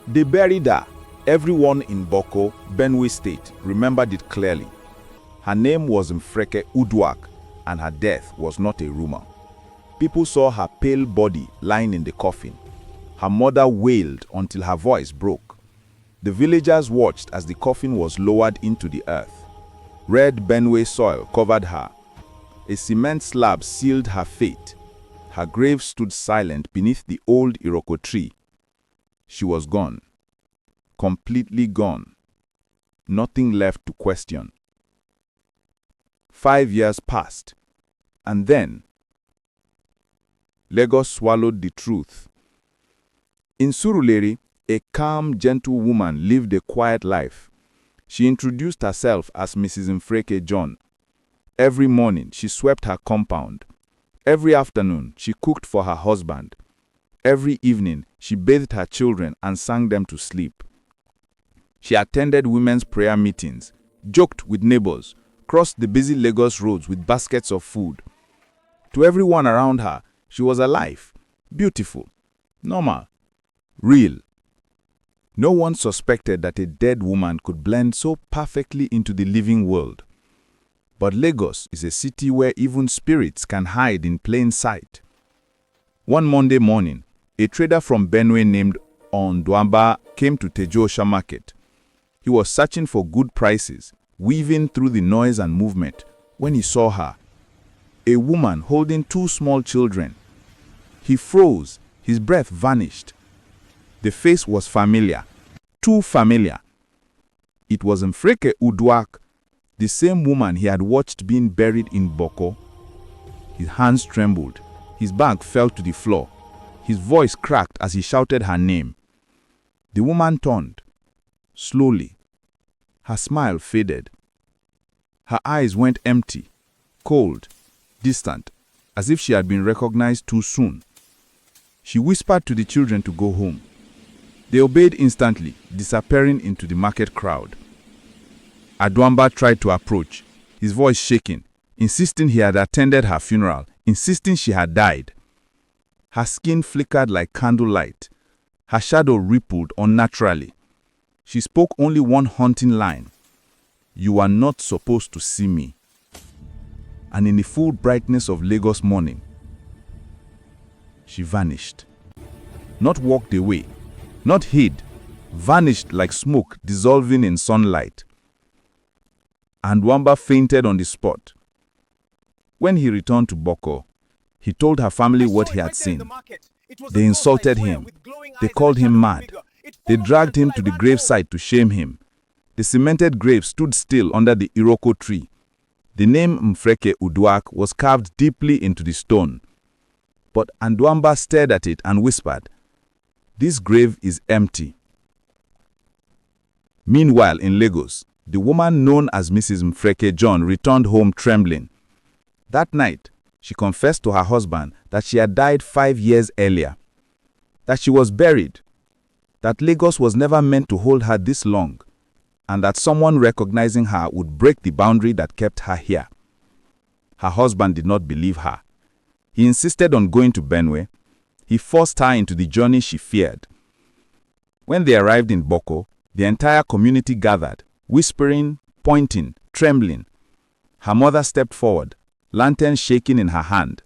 They buried her. Everyone in Boko, Benue State, remembered it clearly. Her name was Mfreke Uduak, and her death was not a rumor. People saw her pale body lying in the coffin. Her mother wailed until her voice broke. The villagers watched as the coffin was lowered into the earth. Red Benue soil covered her. A cement slab sealed her fate. Her grave stood silent beneath the old Iroko tree. She was gone. Completely gone. Nothing left to question. 5 years passed, and then Lagos swallowed the truth. In Surulere, a calm, gentle woman lived a quiet life. She introduced herself as Mrs. Mfreke John. Every morning, she swept her compound. Every afternoon, she cooked for her husband. Every evening, she bathed her children and sang them to sleep. She attended women's prayer meetings, joked with neighbors, crossed the busy Lagos roads with baskets of food. To everyone around her, she was alive, beautiful, normal, real. No one suspected that a dead woman could blend so perfectly into the living world. But Lagos is a city where even spirits can hide in plain sight. One Monday morning, a trader from Benue named Ondwamba came to Tejosha market. He was searching for good prices, weaving through the noise and movement, when he saw her, a woman holding 2 small children. He froze, his breath vanished. The face was familiar, too familiar. It was Mfreke Uduak, the same woman he had watched being buried in Boko. His hands trembled, his bag fell to the floor. His voice cracked as he shouted her name. The woman turned, slowly. Her smile faded. Her eyes went empty, cold, distant, as if she had been recognized too soon. She whispered to the children to go home. They obeyed instantly, disappearing into the market crowd. Adwamba tried to approach, his voice shaking, insisting he had attended her funeral, insisting she had died. Her skin flickered like candlelight. Her shadow rippled unnaturally. She spoke only one haunting line. "You are not supposed to see me." And in the full brightness of Lagos morning, she vanished. Not walked away, not hid, vanished like smoke dissolving in sunlight. And Wamba fainted on the spot. When he returned to Boko, he told her family what he had seen. They insulted him. They called him mad. They dragged him to the gravesite to shame him. The cemented grave stood still under the Iroko tree. The name Mfreke Uduak was carved deeply into the stone. But Andwamba stared at it and whispered, "This grave is empty." Meanwhile, in Lagos, the woman known as Mrs. Mfreke John returned home trembling. That night, she confessed to her husband that she had died 5 years earlier, that she was buried, that Lagos was never meant to hold her this long, and that someone recognizing her would break the boundary that kept her here. Her husband did not believe her. He insisted on going to Benue. He forced her into the journey she feared. When they arrived in Boko, the entire community gathered, whispering, pointing, trembling. Her mother stepped forward, lantern shaking in her hand.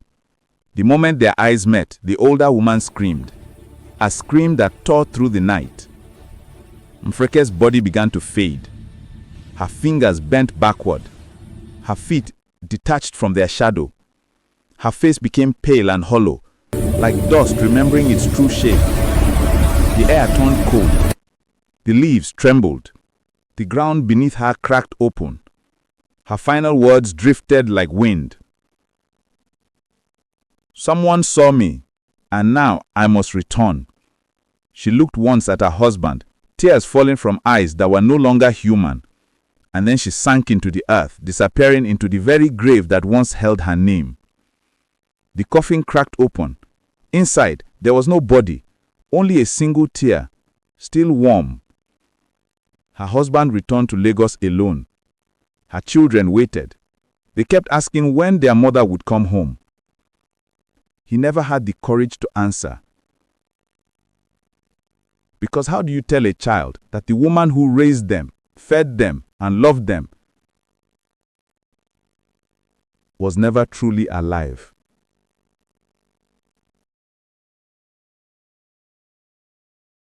The moment their eyes met, the older woman screamed, a scream that tore through the night. Mfreke's body began to fade. Her fingers bent backward. Her feet detached from their shadow. Her face became pale and hollow, like dust remembering its true shape. The air turned cold. The leaves trembled. The ground beneath her cracked open. Her final words drifted like wind. "Someone saw me, and now I must return." She looked once at her husband, tears falling from eyes that were no longer human, and then she sank into the earth, disappearing into the very grave that once held her name. The coffin cracked open. Inside, there was no body, only a single tear, still warm. Her husband returned to Lagos alone. Her children waited. They kept asking when their mother would come home. He never had the courage to answer. Because how do you tell a child that the woman who raised them, fed them, and loved them was never truly alive?